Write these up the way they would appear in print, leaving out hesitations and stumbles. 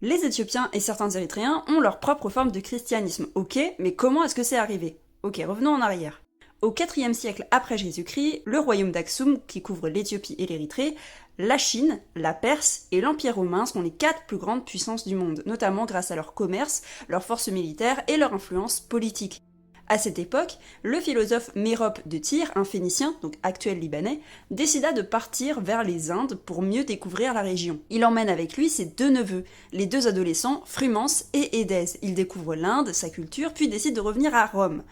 Les Éthiopiens et certains Érythréens ont leur propre forme de christianisme. Ok, mais comment est-ce que c'est arrivé? Ok, revenons en arrière. Au IVe siècle après Jésus-Christ, le royaume d'Aksum, qui couvre l'Éthiopie et l'Érythrée, la Chine, la Perse et l'Empire romain sont les 4 plus grandes puissances du monde, notamment grâce à leur commerce, leurs forces militaires et leur influence politique. À cette époque, le philosophe Mérope de Tyr, un Phénicien, donc actuel Libanais, décida de partir vers les Indes pour mieux découvrir la région. Il emmène avec lui ses 2 neveux, les 2 adolescents, Frumens et Édèse. Il découvre l'Inde, sa culture, puis décide de revenir à Rome.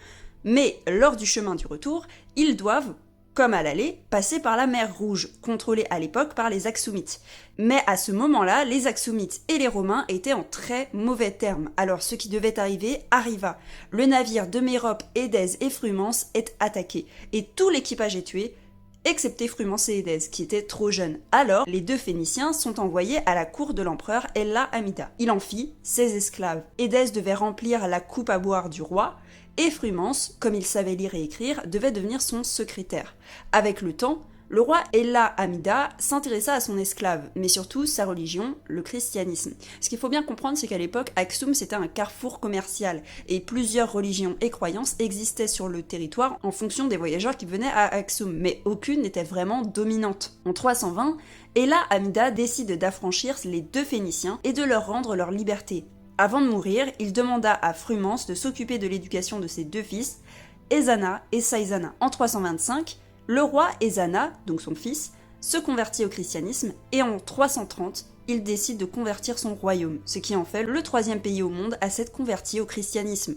Mais lors du chemin du retour, ils doivent, comme à l'aller, passer par la mer Rouge, contrôlée à l'époque par les Aksumites. Mais à ce moment-là, les Aksumites et les Romains étaient en très mauvais termes, alors ce qui devait arriver arriva. Le navire de Mérope, Édèse et Frumens est attaqué, et tout l'équipage est tué, excepté Frumens et Édèse, qui étaient trop jeunes. Alors, les 2 Phéniciens sont envoyés à la cour de l'empereur Ella Amida. Il en fit 16 esclaves. Édèse devait remplir la coupe à boire du roi, et Frumens, comme il savait lire et écrire, devait devenir son secrétaire. Avec le temps, le roi Ella Amida s'intéressa à son esclave, mais surtout sa religion, le christianisme. Ce qu'il faut bien comprendre, c'est qu'à l'époque, Aksum c'était un carrefour commercial, et plusieurs religions et croyances existaient sur le territoire en fonction des voyageurs qui venaient à Aksum, mais aucune n'était vraiment dominante. En 320, Ella Amida décide d'affranchir les 2 Phéniciens et de leur rendre leur liberté. Avant de mourir, il demanda à Frumens de s'occuper de l'éducation de ses 2 fils, Ezana et Saïzana. En 325, le roi Ezana, donc son fils, se convertit au christianisme et en 330, il décide de convertir son royaume, ce qui en fait le 3e pays au monde à s'être converti au christianisme.